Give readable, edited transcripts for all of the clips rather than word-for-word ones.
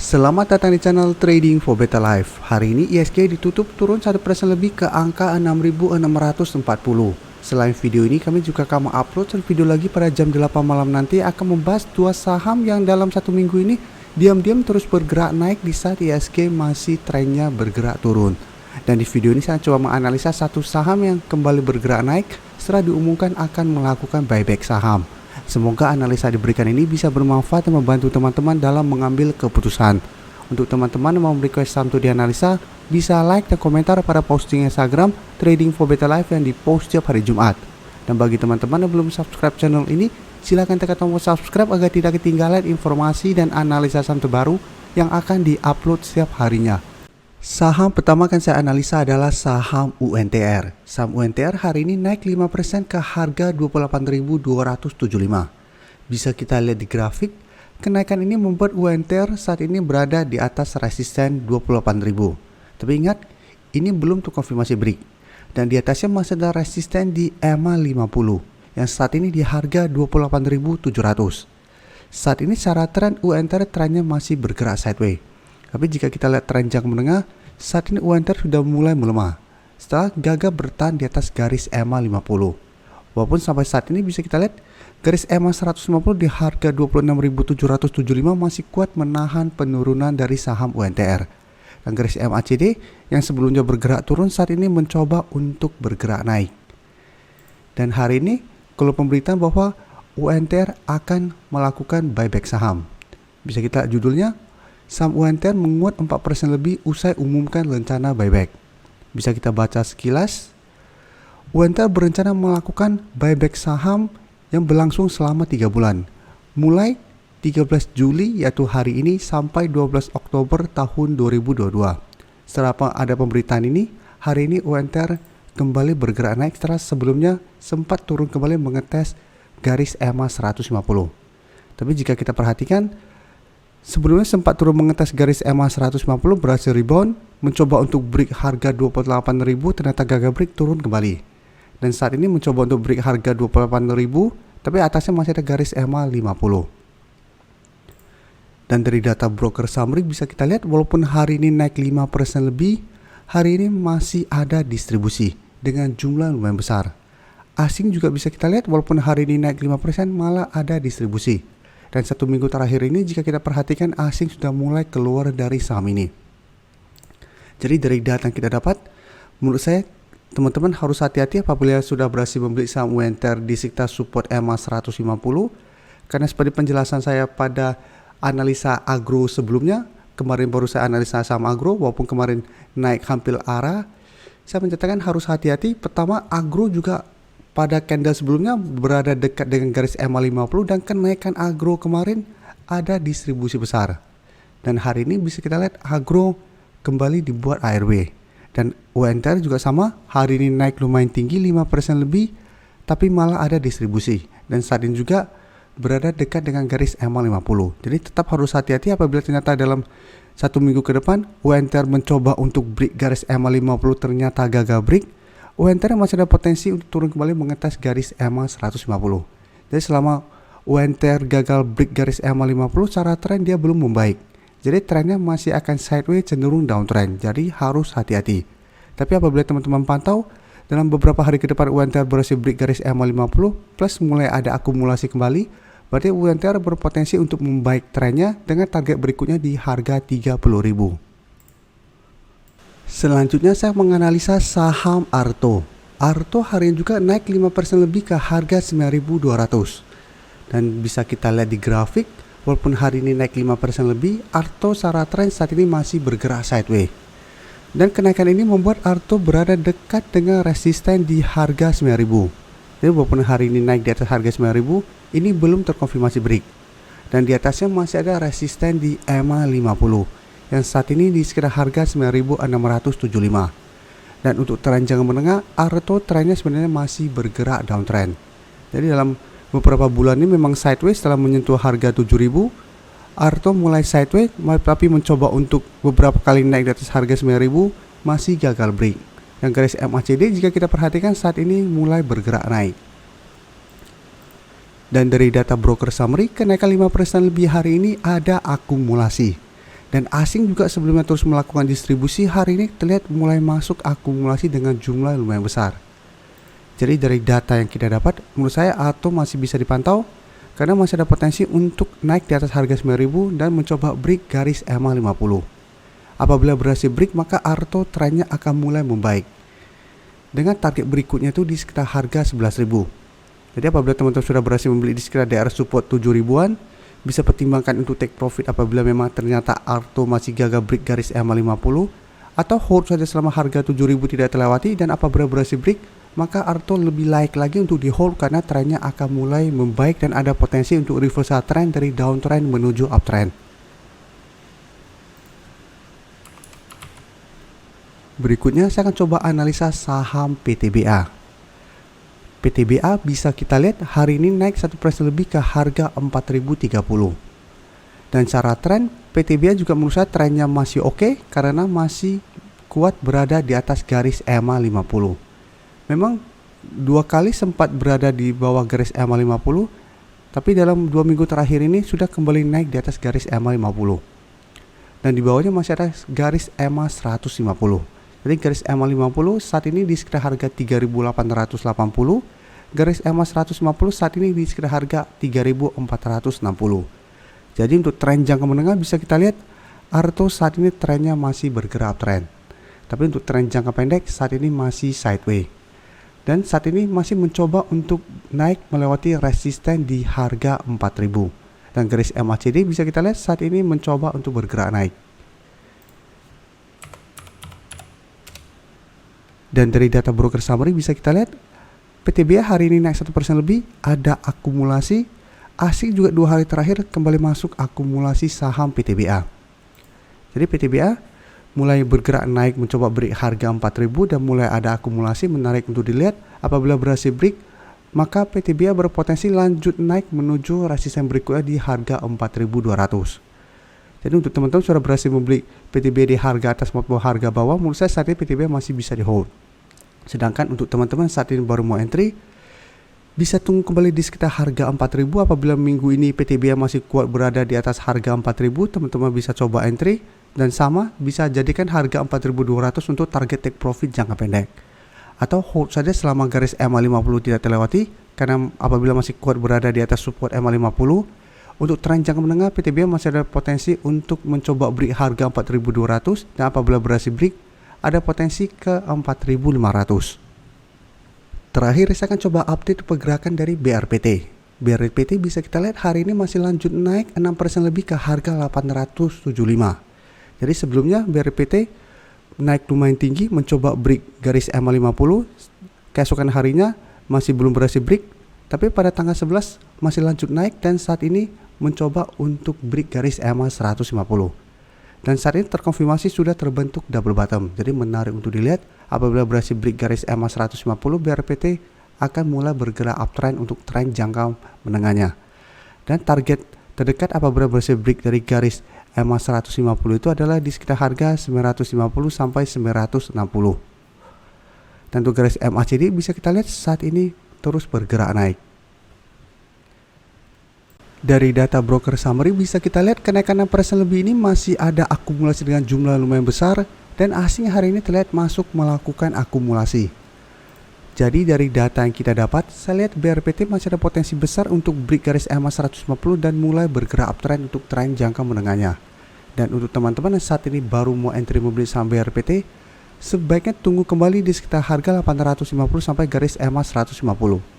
Selamat datang di channel Trading for Better Life. Hari ini ISG ditutup turun 1% lebih ke angka 6.640. Selain video ini, kami juga akan upload video lagi pada jam 8 malam nanti akan membahas dua saham yang dalam satu minggu ini diam-diam terus bergerak naik di saat ISG masih trennya bergerak turun. Dan di video ini saya coba menganalisa satu saham yang kembali bergerak naik setelah diumumkan akan melakukan buyback saham. Semoga analisa diberikan ini bisa bermanfaat dan membantu teman-teman dalam mengambil keputusan. Untuk teman-teman yang mau request saham untuk dianalisa, bisa like dan komentar pada posting Instagram Trading for Better Life yang dipost setiap hari Jumat. Dan bagi teman-teman yang belum subscribe channel ini, silakan tekan tombol subscribe agar tidak ketinggalan informasi dan analisa saham terbaru yang akan diupload setiap harinya. Saham pertama akan saya analisa adalah saham UNTR. Saham UNTR hari ini naik 5% ke harga 28.275. Bisa kita lihat di grafik, kenaikan ini membuat UNTR saat ini berada di atas resisten 28.000. Tapi ingat, ini belum terkonfirmasi break. Dan di atasnya masih ada resisten di EMA 50 yang saat ini di harga 28.700. Saat ini secara tren UNTR trennya masih bergerak sideways. Tapi jika kita lihat tren jangka menengah, saat ini UNTR sudah mulai melemah setelah gagal bertahan di atas garis EMA 50. Walaupun sampai saat ini bisa kita lihat garis EMA 150 di harga 26.775 masih kuat menahan penurunan dari saham UNTR. Dan garis MACD yang sebelumnya bergerak turun saat ini mencoba untuk bergerak naik. Dan hari ini kalau pemberitaan bahwa UNTR akan melakukan buyback saham. Bisa kita lihat judulnya, saham UNTR menguat 4% lebih usai umumkan rencana buyback. Bisa kita baca sekilas. UNTR berencana melakukan buyback saham yang berlangsung selama 3 bulan. Mulai 13 Juli yaitu hari ini sampai 12 Oktober tahun 2022. Setelah ada pemberitaan ini, hari ini UNTR kembali bergerak naik setelah sebelumnya sempat turun kembali mengetes garis EMA 150. Tapi jika kita perhatikan, sebelumnya sempat turun mengetes garis EMA 150 berhasil rebound, mencoba untuk break harga 28.000 ternyata gagal break turun kembali. Dan saat ini mencoba untuk break harga 28.000 tapi atasnya masih ada garis EMA 50. Dan dari data broker summary bisa kita lihat walaupun hari ini naik 5% lebih, hari ini masih ada distribusi dengan jumlah lumayan besar. Asing juga bisa kita lihat walaupun hari ini naik 5% malah ada distribusi. Dan satu minggu terakhir ini jika kita perhatikan asing sudah mulai keluar dari saham ini. Jadi dari data yang kita dapat, menurut saya teman-teman harus hati-hati apabila sudah berhasil membeli saham UNTR di sekitar support EMA 150. Karena seperti penjelasan saya pada analisa agro sebelumnya, kemarin baru saya analisa saham agro walaupun kemarin naik hampir arah, saya menyatakan harus hati-hati. Pertama, agro juga pada candle sebelumnya berada dekat dengan garis EMA 50 dan kenaikan agro kemarin ada distribusi besar. Dan hari ini bisa kita lihat agro kembali dibuat ARW. Dan UNTR juga sama, hari ini naik lumayan tinggi 5% lebih tapi malah ada distribusi. Dan saat ini juga berada dekat dengan garis EMA 50. Jadi tetap harus hati-hati apabila ternyata dalam satu minggu ke depan UNTR mencoba untuk break garis EMA 50 ternyata gagal break, UNTR masih ada potensi untuk turun kembali mengetes garis EMA 150. Jadi selama UNTR gagal break garis EMA 50, secara tren dia belum membaik. Jadi trennya masih akan sideways cenderung downtrend. Jadi harus hati-hati. Tapi apabila teman-teman pantau dalam beberapa hari ke depan UNTR berhasil break garis EMA 50 plus mulai ada akumulasi kembali, berarti UNTR berpotensi untuk membaik trennya dengan target berikutnya di harga 30.000. Selanjutnya saya menganalisa saham Arto. Arto hari ini juga naik 5% lebih ke harga 9.200. Dan bisa kita lihat di grafik, walaupun hari ini naik 5% lebih, Arto secara tren saat ini masih bergerak sideways. Dan kenaikan ini membuat Arto berada dekat dengan resisten di harga 9.000. Jadi walaupun hari ini naik di atas harga 9.000, ini belum terkonfirmasi break. Dan di atasnya masih ada resisten di EMA 50. Yang saat ini di sekitar harga 9.675. Dan untuk tren jangka menengah, Arto trennya sebenarnya masih bergerak downtrend. Jadi dalam beberapa bulan ini memang sideways setelah menyentuh harga 7.000. Arto mulai sideways tapi mencoba untuk beberapa kali naik di atas harga 9.000 masih gagal break. Yang garis MACD jika kita perhatikan saat ini mulai bergerak naik. Dan dari data broker summary, kenaikan 5% lebih hari ini ada akumulasi. Dan asing juga sebelumnya terus melakukan distribusi, hari ini terlihat mulai masuk akumulasi dengan jumlah yang lumayan besar. Jadi dari data yang kita dapat, menurut saya ARTO masih bisa dipantau karena masih ada potensi untuk naik di atas harga 9.000 dan mencoba break garis EMA 50. Apabila berhasil break, maka ARTO trennya akan mulai membaik. Dengan target berikutnya itu di sekitar harga 11.000. Jadi apabila teman-teman sudah berhasil membeli di sekitar daerah support 7.000-an, bisa pertimbangkan untuk take profit apabila memang ternyata ARTO masih gagal break garis EMA 50, atau hold saja selama harga 7.000 tidak terlewati, dan apabila berhasil break, maka ARTO lebih layak lagi untuk di hold karena trennya akan mulai membaik dan ada potensi untuk reversal trend dari downtrend menuju uptrend. Berikutnya saya akan coba analisa saham PTBA. PTBA bisa kita lihat hari ini naik 1% lebih ke harga 4.030. Dan secara tren, PTBA juga menurut saya trennya masih oke karena masih kuat berada di atas garis EMA 50. Memang 2 kali sempat berada di bawah garis EMA 50, tapi dalam 2 minggu terakhir ini sudah kembali naik di atas garis EMA 50. Dan di bawahnya masih ada garis EMA 150. Jadi garis EMA 50 saat ini di sekitar harga 3.880, garis EMA 150 saat ini di sekitar harga 3.460. Jadi untuk tren jangka menengah bisa kita lihat ARTO saat ini trennya masih bergerak uptrend. Tapi untuk tren jangka pendek saat ini masih sideways. Dan saat ini masih mencoba untuk naik melewati resisten di harga 4.000. Dan garis MACD bisa kita lihat saat ini mencoba untuk bergerak naik. Dan dari data broker summary bisa kita lihat PTBA hari ini naik 1% lebih, ada akumulasi. Asing juga 2 hari terakhir kembali masuk akumulasi saham PTBA. Jadi PTBA mulai bergerak naik mencoba break harga 4.000 dan mulai ada akumulasi menarik untuk dilihat. Apabila berhasil break, maka PTBA berpotensi lanjut naik menuju resisten berikutnya di harga 4.200. Jadi untuk teman-teman sudah berhasil membeli PTBA di harga atas maupun harga bawah, menurut saya saat ini PTBA masih bisa di hold. Sedangkan untuk teman-teman saat ini baru mau entry, bisa tunggu kembali di sekitar harga 4.000. Apabila minggu ini PTBA masih kuat berada di atas harga 4.000, teman-teman bisa coba entry. Dan sama, bisa jadikan harga 4.200 untuk target take profit jangka pendek. Atau hold saja selama garis EMA 50 tidak terlewati, karena apabila masih kuat berada di atas support EMA 50, untuk tren jangka menengah PTBA masih ada potensi untuk mencoba break harga 4.200 dan apabila berhasil break ada potensi ke 4.500. Terakhir saya akan coba update pergerakan dari BRPT. BRPT bisa kita lihat hari ini masih lanjut naik 6% lebih ke harga 875. Jadi sebelumnya BRPT naik lumayan tinggi mencoba break garis EMA 50, keesokan harinya masih belum berhasil break, tapi pada tanggal 11 masih lanjut naik dan saat ini mencoba untuk break garis EMA 150. Dan saat ini terkonfirmasi sudah terbentuk double bottom. Jadi menarik untuk dilihat apabila berhasil break garis EMA 150, BRPT akan mulai bergerak uptrend untuk tren jangka menengahnya. Dan target terdekat apabila berhasil break dari garis EMA 150 itu adalah di sekitar harga 950 sampai 960. Dan untuk garis MACD bisa kita lihat saat ini terus bergerak naik. Dari data broker summary bisa kita lihat kenaikan 6% lebih ini masih ada akumulasi dengan jumlah lumayan besar dan asing hari ini terlihat masuk melakukan akumulasi. Jadi dari data yang kita dapat, saya lihat BRPT masih ada potensi besar untuk break garis EMA 150 dan mulai bergerak uptrend untuk tren jangka menengahnya. Dan untuk teman-teman yang saat ini baru mau entry membeli saham BRPT, sebaiknya tunggu kembali di sekitar harga 850 sampai garis EMA 150.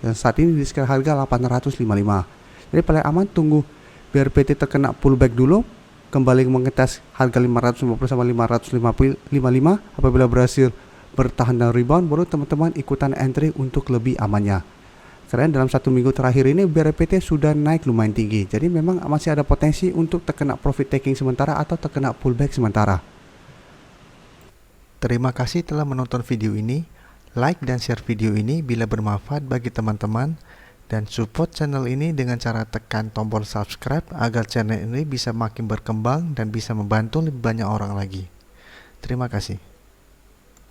Dan saat ini di sekitar harga 855. Jadi paling aman tunggu BRPT terkena pullback dulu, kembali mengetes harga 550 sampai 555. Apabila berhasil bertahan dan rebound, baru teman-teman ikutan entry untuk lebih amannya. Karena dalam 1 minggu terakhir ini BRPT sudah naik lumayan tinggi. Jadi memang masih ada potensi untuk terkena profit taking sementara atau terkena pullback sementara. Terima kasih telah menonton video ini. Like dan share video ini bila bermanfaat bagi teman-teman. Dan support channel ini dengan cara tekan tombol subscribe agar channel ini bisa makin berkembang dan bisa membantu lebih banyak orang lagi. Terima kasih.